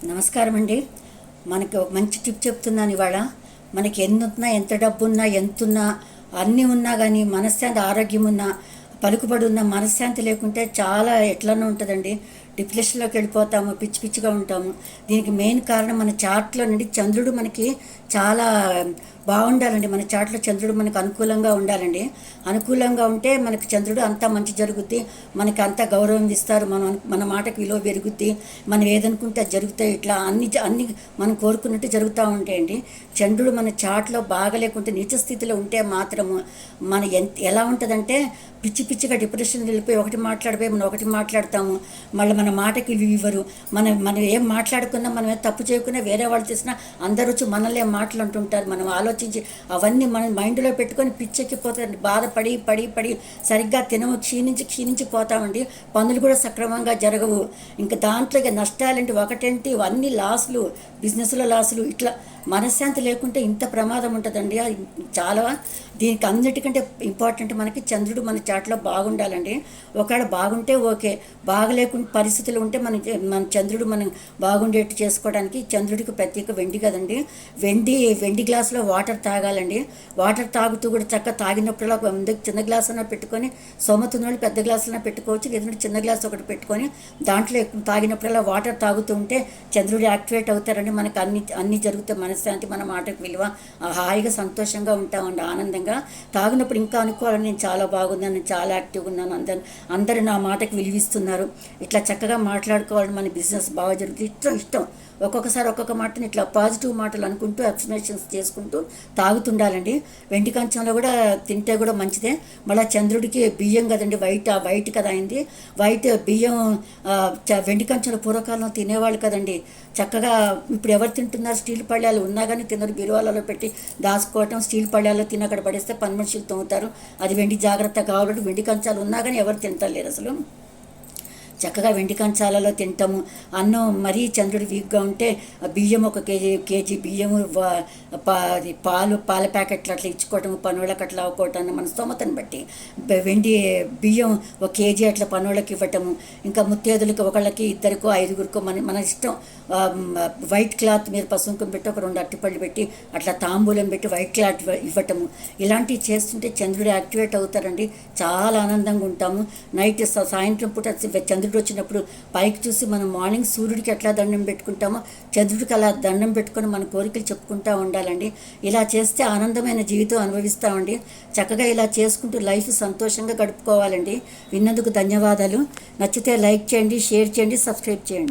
నమస్కారం అండి. మనకి ఒక మంచి టిప్ చెప్తున్నాను ఇవాళ. మనకి ఎన్నున్నా, ఎంత డబ్బున్నా, ఎంతున్నా, అన్నీ ఉన్నా కానీ మనశ్శాంతి, ఆరోగ్యం ఉన్నా, పలుకుబడి ఉన్న మనశ్శాంతి లేకుంటే చాలా ఎట్లనో ఉంటుందండి. డిప్రెషన్లోకి వెళ్ళిపోతాము, పిచ్చి పిచ్చిగా ఉంటాము. దీనికి మెయిన్ కారణం మన చార్ట్లో నుండి చంద్రుడు మనకి చాలా బాగుండాలండి. మన చార్ట్లో చంద్రుడు మనకు అనుకూలంగా ఉండాలండి. అనుకూలంగా ఉంటే మనకి చంద్రుడు అంతా మంచి జరుగుద్ది, మనకి అంతా గౌరవం ఇస్తారు, మన మాటకి విలువ పెరుగుద్ది, మనం ఏదనుకుంటే అది జరుగుతాయి. ఇట్లా అన్ని మనం కోరుకున్నట్టు జరుగుతూ ఉంటాయండి. చంద్రుడు మన చాట్లో బాగా లేకుంటే నీచ స్థితిలో ఉంటే మాత్రము మన ఎలా ఉంటుందంటే పిచ్చి పిచ్చిగా డిప్రెషన్ వెళ్ళిపోయి ఒకటి మాట్లాడిపోయి మనం ఒకటి మాట్లాడతాము. మళ్ళీ మన మాటకి ఇవ్వరు. మనం ఏం మాట్లాడుకున్నా, మనం ఏం తప్పు చేయకున్నా, వేరే వాళ్ళు చేసినా అందరూ వచ్చి మనల్ని ఏం మాటలు అంటుంటారు. మనం ఆలోచించి అవన్నీ మన మైండ్లో పెట్టుకొని పిచ్చెక్కిపోతారండి. బాధపడి పడి పడి సరిగ్గా తినము, క్షీణించి పోతామండి. పనులు కూడా సక్రమంగా జరగవు. ఇంకా దాంట్లో ఇక నష్టాలేంటి, ఒకటేంటి, అన్ని లాసులు, బిజినెస్లో లాసులు. ఇట్లా మనశ్శాంతి లేకుంటే ఇంత ప్రమాదం ఉంటుందండి. అది చాలా దీనికి అన్నిటికంటే ఇంపార్టెంట్ మనకి చంద్రుడు మన చాట్లో బాగుండాలండి. ఒకవేళ బాగుంటే ఓకే, బాగలేకుండా పరిస్థితులు ఉంటే మన చంద్రుడు మనం బాగుండేట్టు చేసుకోవడానికి చంద్రుడికి ప్రత్యేక వెండి కదండి. వెండి గ్లాసులో వాటర్ తాగాలండి. వాటర్ తాగుతూ కూడా తాగినప్పుడల్లా చిన్న గ్లాస్ అన్నా పెట్టుకొని, సొమతున్న వాళ్ళు పెద్ద గ్లాసులన్నా పెట్టుకోవచ్చు, లేదంటే చిన్న గ్లాస్ ఒకటి పెట్టుకొని దాంట్లో తాగినప్పుడల్లా వాటర్ తాగుతూ ఉంటే చంద్రుడు యాక్టివేట్ అవుతారండి. మనకు అన్ని జరుగుతాయి. మనశ్శాంతి, మన మాటకు విలువ, హాయిగా సంతోషంగా ఉంటామండి, ఆనందంగా. తాగినప్పుడు ఇంకా అనుకోవాలని నేను చాలా బాగున్నాను, నేను చాలా యాక్టివ్గా ఉన్నాను, అందరూ నా మాటకు విలువిస్తున్నారు, ఇట్లా చక్కగా మాట్లాడుకోవాలి, మన బిజినెస్ బాగా జరుగుతుంది. ఇష్టం ఒక్కొక్కసారి ఒక్కొక్క మాటని ఇట్లా పాజిటివ్ మాటలు అనుకుంటూ ఎక్స్ప్లెనేషన్స్ చేసుకుంటూ తాగుతుండాలండి. వెండి కంచంలో కూడా తింటే కూడా మంచిదే. మళ్ళీ చంద్రుడికి బియ్యం కదండి, వైట్ కదా అయింది. వైట్ బియ్యం వెండి కంచంలో పూర్వకాలంలో తినేవాళ్ళు కదండి. చక్కగా ఇప్పుడు ఎవరు తింటున్నారు? స్టీల్ పళ్ళాలు ఉన్నా కానీ తినరు, బీరువాలలో పెట్టి దాచుకోవటం. స్టీల్ పళ్ళాల్లో తిని అక్కడ పడేస్తే పని మనుషులు తోముతారు. అది వెండి జాగ్రత్త కావాలంటే వెండి కంచాలు ఉన్నా కానీ ఎవరు తింటలేరు అసలు. చక్కగా వెండి కంచాలలో తింటాము. అన్నం మరీ చంద్రుడు వీక్గా ఉంటే బియ్యం ఒక కేజీ బియ్యము, పాల ప్యాకెట్లు అట్లా ఇచ్చుకోవటం, పనులకు అట్లా అవ్వకోవటం మన స్తోమతను బట్టి. వెండి బియ్యం ఒక కేజీ అట్లా పనులకు ఇవ్వటము. ఇంకా ముత్తేదులకి ఒకళ్ళకి, ఇద్దరికో, ఐదుగురికో మన ఇష్టం. వైట్ క్లాత్ మీద పసుంకం పెట్టి ఒక 2 అరటిపళ్ళు పెట్టి అట్లా తాంబూలం పెట్టి వైట్ క్లాత్ ఇవ్వటము. ఇలాంటివి చేస్తుంటే చంద్రుడు యాక్టివేట్ అవుతారండి. చాలా ఆనందంగా ఉంటాము. నైట్ సాయంత్రం పూట చంద్రుడు వచ్చినప్పుడు పైకి చూసి మనం మార్నింగ్ సూర్యుడికి ఎట్లా దండం పెట్టుకుంటామో చంద్రుడికి అలా దండం పెట్టుకొని మన కోరికలు చెప్పుకుంటూ ఉండాలండి. ఇలా చేస్తే ఆనందమైన జీవితం అనుభవిస్తామండి. చక్కగా ఇలా చేసుకుంటూ లైఫ్ సంతోషంగా గడుపుకోవాలండి. విన్నందుకు ధన్యవాదాలు. నచ్చితే లైక్ చేయండి, షేర్ చేయండి, సబ్స్క్రైబ్ చేయండి.